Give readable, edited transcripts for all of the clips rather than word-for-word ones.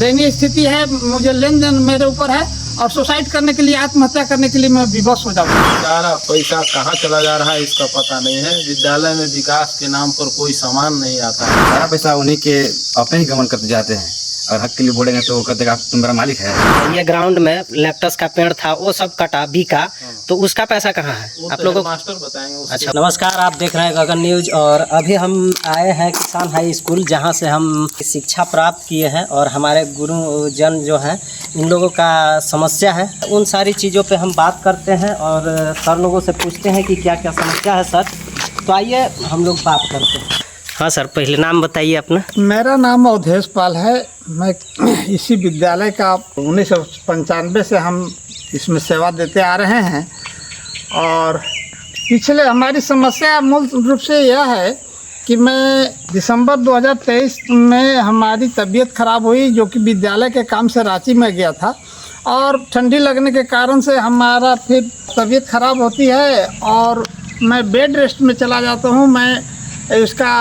दयनीय स्थिति है, मुझे लेन देन मेरे ऊपर है और सुसाइड करने के लिए, आत्महत्या करने के लिए मैं विवश हो जाऊँ। सारा पैसा कहाँ चला जा रहा है इसका पता नहीं है। विद्यालय में विकास के नाम पर कोई सामान नहीं आता है। सारा पैसा उन्हीं के अपने ही गमन करते जाते हैं और हक के लिए बोलेंगे तो कहते हैं तुम मेरा मालिक है। ये ग्राउंड में लेप्टस का पेड़ था, वो सब कटा बिका, तो उसका पैसा कहाँ है आप लोगों को? मास्टर बताएंगे। अच्छा, नमस्कार, आप देख रहे हैं गगन न्यूज और अभी हम आए हैं किसान हाई स्कूल, जहां से हम शिक्षा प्राप्त किए हैं और हमारे गुरुजन जो हैं इन लोगों का समस्या है, उन सारी चीज़ों पे हम बात करते हैं और सर लोगों से पूछते हैं कि क्या क्या समस्या है सर। तो आइए हम लोग बात करते हैं। हाँ सर, पहले नाम बताइए अपना। मेरा नाम अवधेश पाल है। मैं इसी विद्यालय का 1995 से हम इसमें सेवा देते आ रहे हैं और पिछले हमारी समस्या मूल रूप से यह है कि मैं दिसंबर 2023 में हमारी तबीयत ख़राब हुई, जो कि विद्यालय के काम से रांची में गया था और ठंडी लगने के कारण से हमारा फिर तबीयत ख़राब होती है और मैं बेड रेस्ट में चला जाता हूँ। मैं इसका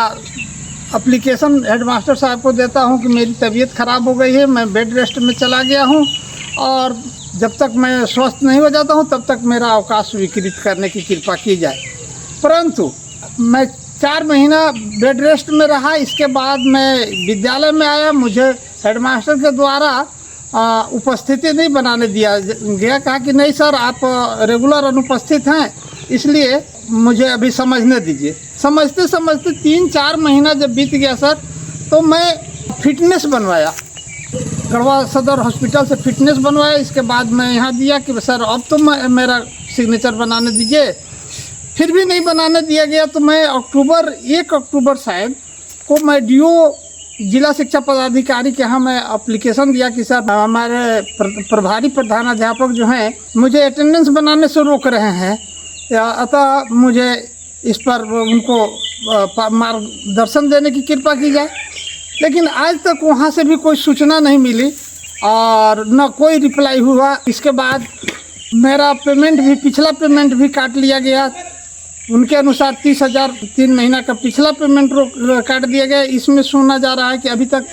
एप्लीकेशन हेडमास्टर साहब को देता हूँ कि मेरी तबीयत ख़राब हो गई है, मैं बेड रेस्ट में चला गया हूँ और जब तक मैं स्वस्थ नहीं हो जाता हूँ तब तक मेरा अवकाश स्वीकृत करने की कृपा की जाए। परंतु मैं 4 महीना बेड रेस्ट में रहा। इसके बाद मैं विद्यालय में आया, मुझे हेडमास्टर के द्वारा उपस्थिति नहीं बनाने दिया गया। कहा कि नहीं सर, आप रेगुलर अनुपस्थित हैं, इसलिए मुझे अभी समझने दीजिए। समझते समझते 3-4 महीना जब बीत गया सर, तो मैं फिटनेस बनवाया, गढ़वा सदर हॉस्पिटल से फिटनेस बनवाया। इसके बाद मैं यहाँ दिया कि सर अब तो मेरा सिग्नेचर बनाने दीजिए। फिर भी नहीं बनाने दिया गया तो मैं 1 अक्टूबर शायद को मैं DO जिला शिक्षा पदाधिकारी के यहाँ मैं एप्लीकेशन दिया कि सर हमारे प्रभारी प्रधानाध्यापक जो हैं मुझे अटेंडेंस बनाने से रोक रहे हैं, अतः मुझे इस पर उनको मार्गदर्शन देने की कृपा की जाए। लेकिन आज तक वहाँ से भी कोई सूचना नहीं मिली और न कोई रिप्लाई हुआ। इसके बाद मेरा पेमेंट भी, पिछला पेमेंट भी काट लिया गया। उनके अनुसार 30,000 3 महीना का पिछला पेमेंट काट दिया गया। इसमें सुना जा रहा है कि अभी तक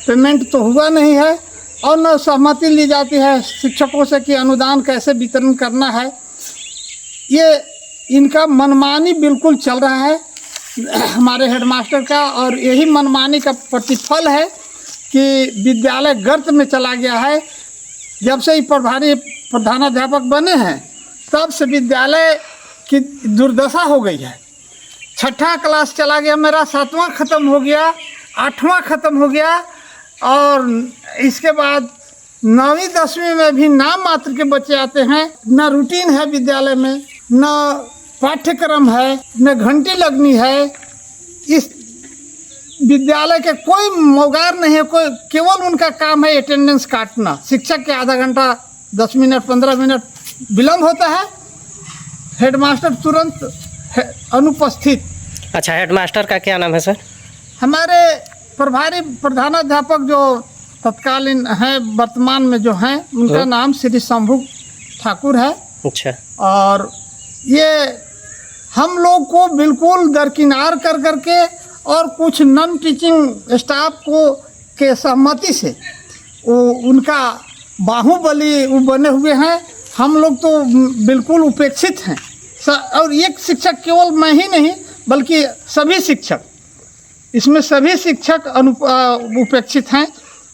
पेमेंट तो हुआ नहीं है और न सहमति ली जाती है शिक्षकों से कि अनुदान कैसे वितरण करना है। ये इनका मनमानी बिल्कुल चल रहा है हमारे हेडमास्टर का, और यही मनमानी का प्रतिफल है कि विद्यालय गर्त में चला गया है। जब से ही प्रभारी प्रधानाध्यापक बने हैं तब से विद्यालय की दुर्दशा हो गई है। 6ठा क्लास चला गया मेरा, 7वां ख़त्म हो गया, 8वां ख़त्म हो गया और इसके बाद 9वीं 10वीं में भी नाम मात्र के बच्चे आते हैं। न रूटीन है विद्यालय में, न पाठ्यक्रम है, न घंटी लगनी है। इस विद्यालय के कोई मौगार नहीं है, कोई केवल उनका काम है अटेंडेंस काटना। शिक्षक के आधा घंटा 10 मिनट 15 मिनट विलम्ब होता है, हेडमास्टर तुरंत अनुपस्थित। अच्छा, हेडमास्टर का क्या नाम है सर? हमारे प्रभारी प्रधानाध्यापक जो तत्कालीन हैं, वर्तमान में जो हैं, उनका नाम श्री शंभू ठाकुर है। अच्छा, और ये हम लोग को बिल्कुल दरकिनार कर करके और कुछ नॉन टीचिंग स्टाफ को के सहमति से वो उनका बाहुबली वो बने हुए हैं। हम लोग तो बिल्कुल उपेक्षित हैं और एक शिक्षक केवल मैं ही नहीं बल्कि सभी शिक्षक, इसमें सभी शिक्षक उपेक्षित हैं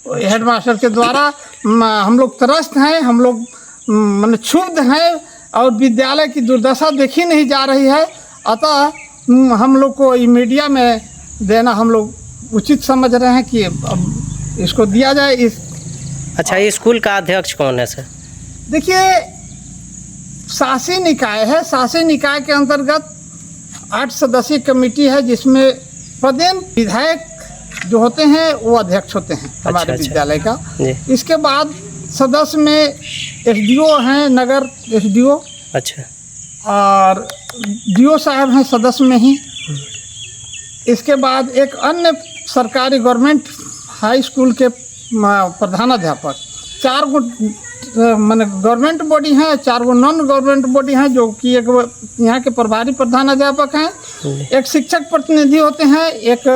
हेडमास्टर के द्वारा। हम लोग त्रस्त हैं, हम लोग मतलब क्षुब्ध हैं और विद्यालय की दुर्दशा देखी नहीं जा रही है। अतः हम लोग को मीडिया में देना हम लोग उचित समझ रहे हैं कि अब इसको दिया जाए। अच्छा, ये स्कूल का अध्यक्ष कौन है सर? देखिए, शासी निकाय है। शासी निकाय के अंतर्गत 8 सदस्यीय कमेटी है, जिसमें पदेन विधायक जो होते हैं वो अध्यक्ष होते हैं हमारे विद्यालय का। इसके बाद सदस्य में SDO हैं, नगर SDO। अच्छा, और DO साहब हैं सदस्य में ही। इसके बाद एक अन्य सरकारी गवर्नमेंट हाई स्कूल के प्रधानाध्यापक, 4 गो मैंने गवर्नमेंट बॉडी हैं, 4 गो नॉन गवर्नमेंट बॉडी हैं, जो कि एक यहाँ के प्रभारी प्रधानाध्यापक हैं, एक शिक्षक प्रतिनिधि होते हैं, एक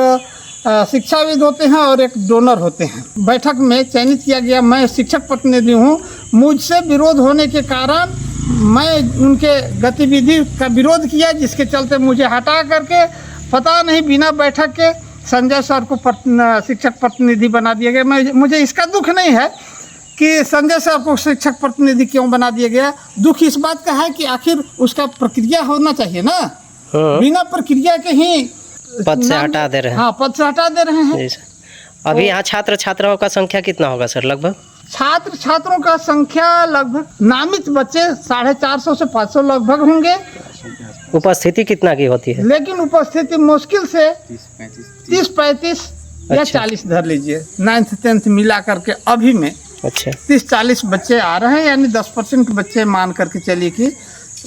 शिक्षाविद होते हैं और एक डोनर होते हैं। बैठक में चयनित किया गया, मैं शिक्षक प्रतिनिधि हूँ। मुझसे विरोध होने के कारण मैं उनके गतिविधि का विरोध किया, जिसके चलते मुझे हटा करके पता नहीं बिना बैठक के संजय सर को शिक्षक प्रतिनिधि बना दिया गया। मुझे इसका दुख नहीं है कि संजय सर को शिक्षक प्रतिनिधि क्यों बना दिया गया। दुख इस बात का है कि आखिर उसका प्रक्रिया होना चाहिए ना, बिना प्रक्रिया के ही पद से हटा दे रहे हैं। हाँ, पद से हटा दे रहे हैं। जी सर। अभी यहाँ छात्र छात्राओं का संख्या कितना होगा सर लगभग? छात्र छात्रों का संख्या लगभग नामित बच्चे 450 से 500 लगभग होंगे। उपस्थिति कितना की होती है? लेकिन उपस्थिति मुश्किल से 30-35 या अच्छा। 40 धर लीजिए, 9th 10th मिला करके अभी में अच्छा 30-40 बच्चे आ रहे हैं, यानी 10% बच्चे मान करके चलिए कि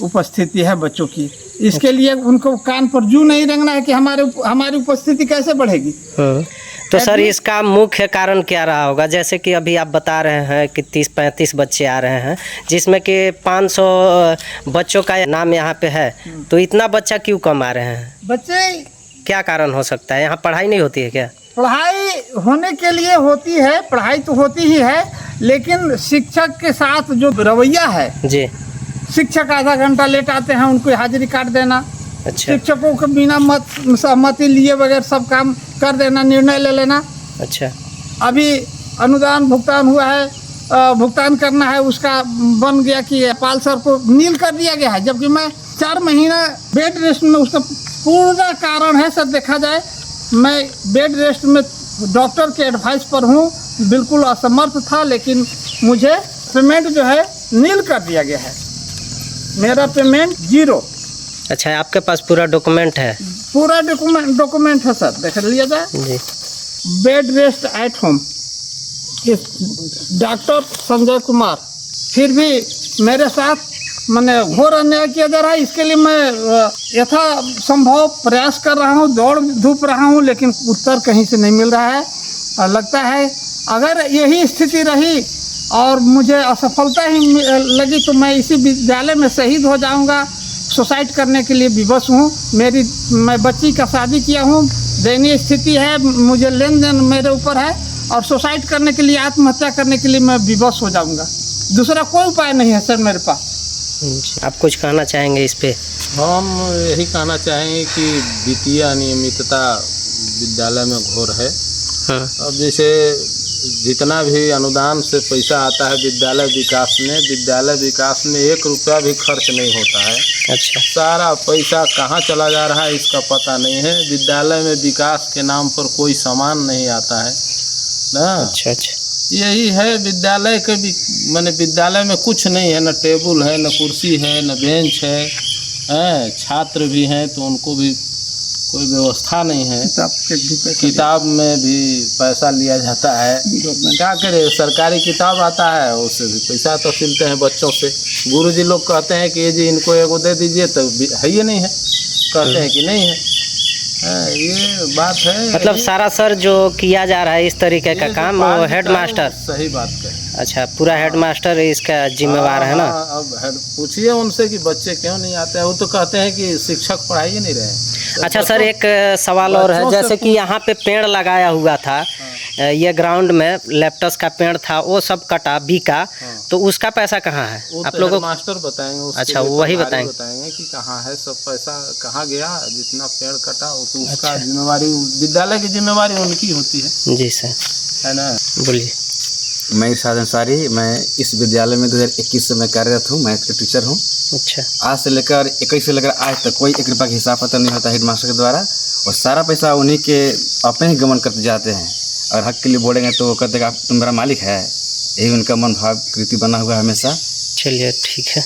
उपस्थिति है बच्चों की। इसके लिए उनको कान पर जू नहीं रेंगना है कि हमारी उपस्थिति कैसे बढ़ेगी। तो सर इसका मुख्य कारण क्या रहा होगा? जैसे कि अभी आप बता रहे हैं कि 30-35 बच्चे आ रहे हैं, जिसमें कि 500 बच्चों का नाम यहाँ पे है, तो इतना बच्चा क्यों कम आ रहे हैं? बच्चे क्या कारण हो सकता है? यहाँ पढ़ाई नहीं होती है क्या? पढ़ाई होने के लिए होती है, पढ़ाई तो होती ही है, लेकिन शिक्षक के साथ जो रवैया है जी। शिक्षक आधा घंटा लेट आते हैं, उनको हाजिरी काट देना, अच्छा शिक्षकों को बिना सहमति लिए बगैर सब काम कर देना, निर्णय ले लेना। अच्छा। अभी अनुदान भुगतान हुआ है, भुगतान करना है, उसका बन गया कि पाल सर को नील कर दिया गया है, जबकि मैं 4 महीना बेड रेस्ट में, उसका पूरा कारण है सर देखा जाए, मैं बेड रेस्ट में डॉक्टर के एडवाइस पर हूँ, बिल्कुल असमर्थ था, लेकिन मुझे पेमेंट जो है नील कर दिया गया है, मेरा पेमेंट 0। अच्छा, आपके पास पूरा डॉक्यूमेंट है? पूरा डॉक्यूमेंट है सर, देख लिया जाए ji. Bed rest at home, doctor Sanjay Kumar, फिर भी मेरे साथ मैंने घोर अन्याय किया जा रहा है। इसके लिए मैं यथा संभव प्रयास कर रहा हूँ, दौड़ धूप रहा हूँ, लेकिन उत्तर कहीं से नहीं मिल रहा है। और लगता है अगर यही स्थिति रही और मुझे असफलता ही लगी तो मैं इसी विद्यालय में शहीद हो जाऊंगा। सुसाइड करने के लिए विवश हूँ। मैं बच्ची का शादी किया हूँ, दयनीय स्थिति है, मुझे लेन देन मेरे ऊपर है, और सुसाइड करने के लिए, आत्महत्या करने के लिए मैं विवश हो जाऊंगा। दूसरा कोई उपाय नहीं है सर मेरे पास। आप कुछ कहना चाहेंगे इस पे? हम यही कहना चाहेंगे कि वित्तीय अनियमितता विद्यालय में घोर है। अब जैसे जितना भी अनुदान से पैसा आता है विद्यालय विकास में 1 रुपया भी खर्च नहीं होता है। अच्छा। सारा पैसा कहाँ चला जा रहा है इसका पता नहीं है। विद्यालय में विकास के नाम पर कोई सामान नहीं आता है ना। अच्छा अच्छा। यही है विद्यालय के भी, माने विद्यालय में कुछ नहीं है, न टेबल है, न कुर्सी है, न बेंच है, छात्र भी हैं तो उनको भी कोई व्यवस्था नहीं है। किताब में भी पैसा लिया जाता है, क्या करे, सरकारी किताब आता है उससे भी पैसा तो सिलते हैं बच्चों से। गुरुजी लोग कहते हैं कि ये जी इनको एगो दे दीजिए, तो है ये नहीं है, कहते हैं कि नहीं है। ये बात है। मतलब सारा सर जो किया जा रहा है इस तरीके का काम, वो हेड मास्टर। सही बात कहे। अच्छा, पूरा हेड मास्टर इसका जिम्मेवार है ना। अब पूछिए उनसे कि बच्चे क्यों नहीं आते हैं, वो तो कहते हैं कि शिक्षक पढ़ा ही नहीं रहे। अच्छा सर, एक सवाल और है, जैसे कि यहाँ पे पेड़ लगाया हुआ था, ये ग्राउंड में लेप्टस का पेड़ था, वो सब कटा बिका, तो उसका पैसा कहाँ है आप लोगों को? मास्टर बताएंगे। अच्छा, वही बताएंगे कि कहाँ है सब पैसा, कहाँ गया, जितना पेड़ कटा तो उसका जिम्मेवारी, विद्यालय की जिम्मेवारी उनकी होती है। जी सर, है ना। बोलिए। मैं इरशाद अंसारी, मैं इस विद्यालय में 2021 से मैं कार्यरत हूँ, मैथ के टीचर हूँ। अच्छा। आज से लेकर 21 से लेकर आज तक कोई 1 रुपया का हिसाब पता नहीं होता हेड मास्टर के द्वारा, और सारा पैसा उन्हीं के अपने ही गमन करते जाते हैं। और हक के लिए बोलेंगे तो वो कहते हैं आप तुम मेरा मालिक है, यही उनका मनोभाव कृति बना हुआ है हमेशा। चलिए ठीक है।